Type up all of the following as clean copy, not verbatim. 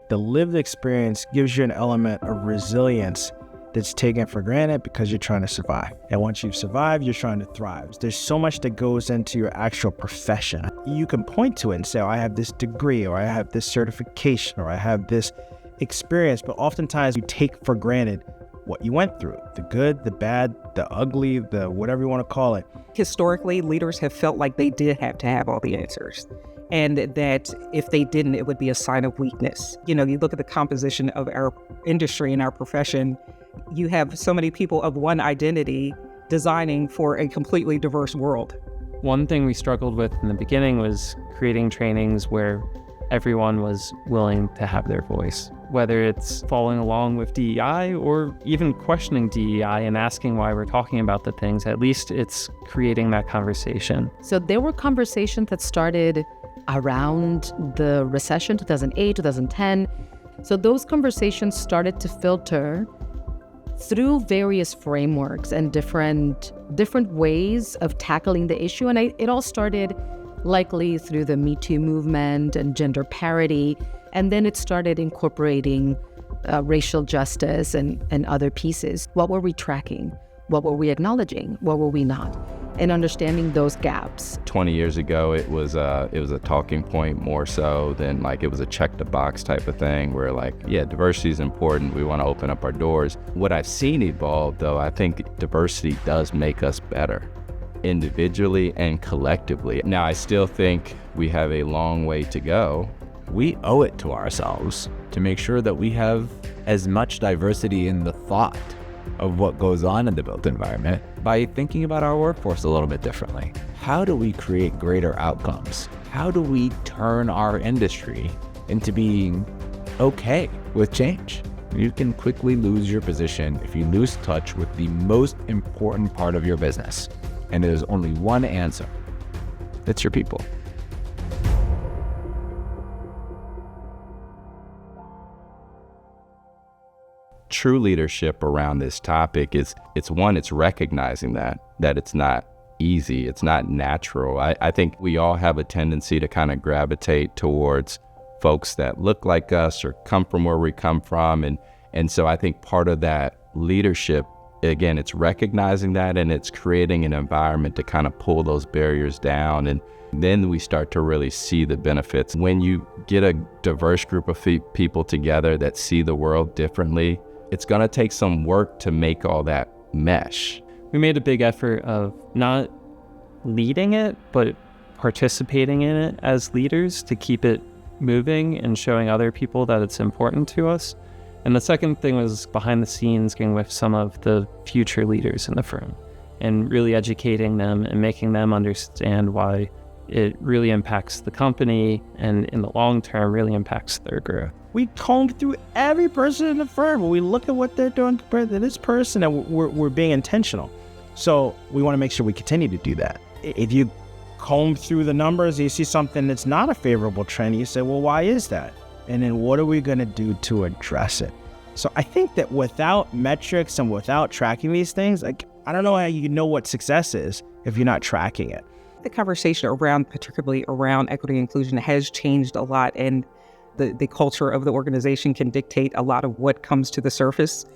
The lived experience gives you an element of resilience that's taken for granted because you're trying to survive. And once you've survived, you're trying to thrive. There's so much that goes into your actual profession. You can point to it and say, oh, I have this degree, or I have this certification, or I have this experience, but oftentimes you take for granted what you went through, the good, the bad, the ugly, the whatever you want to call it. Historically, leaders have felt like they did have to have all the answers, and that if they didn't, it would be a sign of weakness. You look at the composition of our industry and our profession, you have so many people of one identity designing for a completely diverse world. One thing we struggled with in the beginning was creating trainings where everyone was willing to have their voice, whether it's following along with DEI or even questioning DEI and asking why we're talking about the things. At least it's creating that conversation. So there were conversations that started around the recession, 2008, 2010. So those conversations started to filter through various frameworks and different ways of tackling the issue. And it all started likely through the Me Too movement and gender parity. And then it started incorporating racial justice and other pieces. What were we tracking? What were we acknowledging? What were we not? And understanding those gaps. 20 years ago, it was a talking point more so than like it was a check the box type of thing where like, yeah, diversity is important. We want to open up our doors. What I've seen evolve though, I think diversity does make us better individually and collectively. Now, I still think we have a long way to go. We owe it to ourselves to make sure that we have as much diversity in the thought of what goes on in the built environment by thinking about our workforce a little bit differently. How do we create greater outcomes? How do we turn our industry into being okay with change? You can quickly lose your position if you lose touch with the most important part of your business. And there's only one answer. It's your people. True leadership around this topic is, it's recognizing that it's not easy, it's not natural. I think we all have a tendency to kind of gravitate towards folks that look like us or come from where we come from. And so I think part of that leadership, again, it's recognizing that and it's creating an environment to kind of pull those barriers down. And then we start to really see the benefits. When you get a diverse group of people together that see the world differently, it's going to take some work to make all that mesh. We made a big effort of not leading it, but participating in it as leaders to keep it moving and showing other people that it's important to us. And the second thing was behind the scenes, getting with some of the future leaders in the firm and really educating them and making them understand why it really impacts the company and in the long term really impacts their growth. We comb through every person in the firm. When we look at what they're doing compared to this person, and we're being intentional. So we want to make sure we continue to do that. If you comb through the numbers, you see something that's not a favorable trend, you say, well, why is that? And then what are we going to do to address it? So I think that without metrics and without tracking these things, like, I don't know how you know what success is if you're not tracking it. The conversation particularly around equity and inclusion has changed a lot, and the culture of the organization can dictate a lot of what comes to the surface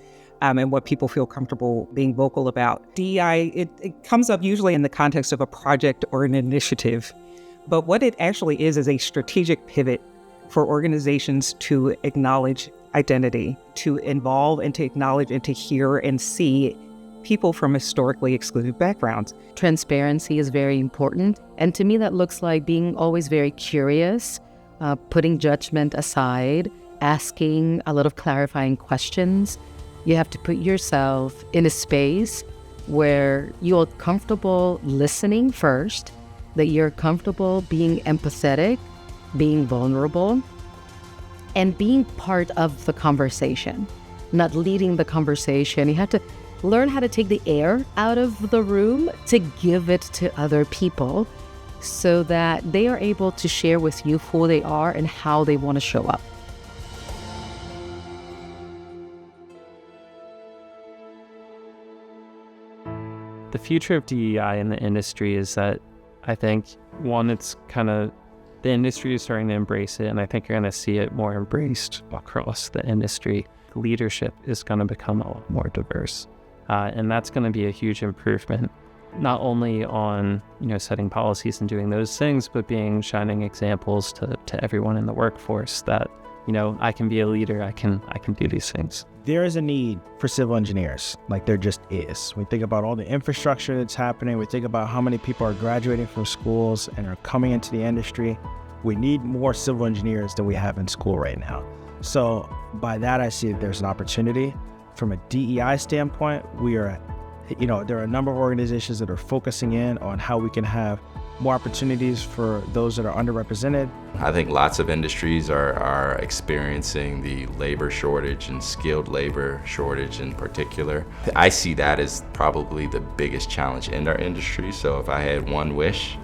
and what people feel comfortable being vocal about. DEI, it comes up usually in the context of a project or an initiative, but what it actually is a strategic pivot for organizations to acknowledge identity, to involve and to acknowledge and to hear and see people from historically excluded backgrounds. Transparency is very important. And to me, that looks like being always very curious, putting judgment aside, asking a lot of clarifying questions. You have to put yourself in a space where you're comfortable listening first, that you're comfortable being empathetic, being vulnerable, and being part of the conversation, not leading the conversation. You have to learn how to take the air out of the room to give it to other people so that they are able to share with you who they are and how they want to show up. The future of DEI in the industry is that I think, one, it's kind of the industry is starting to embrace it, and I think you're going to see it more embraced across the industry. Leadership is going to become a lot more diverse, and that's going to be a huge improvement, not only on setting policies and doing those things, but being shining examples to everyone in the workforce that I can be a leader, I can do these things. There is a need for civil engineers, like there just is. We think about all the infrastructure that's happening. We think about how many people are graduating from schools and are coming into the industry. We need more civil engineers than we have in school right now. So by that, I see that there's an opportunity. From a DEI standpoint, there are a number of organizations that are focusing in on how we can have more opportunities for those that are underrepresented. I think lots of industries are experiencing the labor shortage and skilled labor shortage in particular. I see that as probably the biggest challenge in our industry. So if I had one wish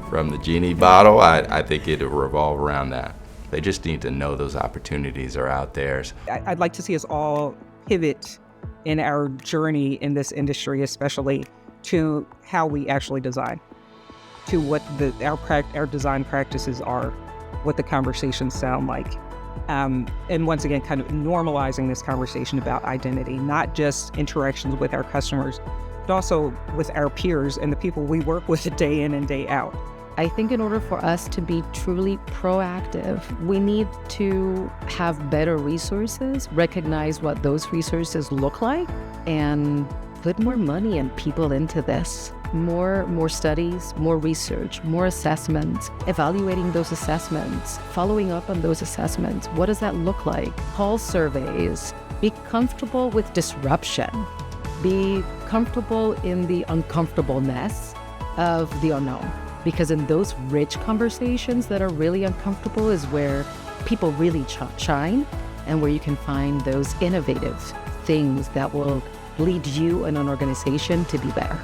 from the genie bottle, I think it would revolve around that. They just need to know those opportunities are out there. I'd like to see us all pivot in our journey in this industry, especially to how we actually design, to what our design practices are, what the conversations sound like. And once again, kind of normalizing this conversation about identity, not just interactions with our customers, but also with our peers and the people we work with day in and day out. I think in order for us to be truly proactive, we need to have better resources, recognize what those resources look like, and put more money and people into this. More studies, more research, more assessments, evaluating those assessments, following up on those assessments. What does that look like? Pulse surveys. Be comfortable with disruption. Be comfortable in the uncomfortableness of the unknown. Because in those rich conversations that are really uncomfortable is where people really shine, and where you can find those innovative things that will lead you and an organization to be better.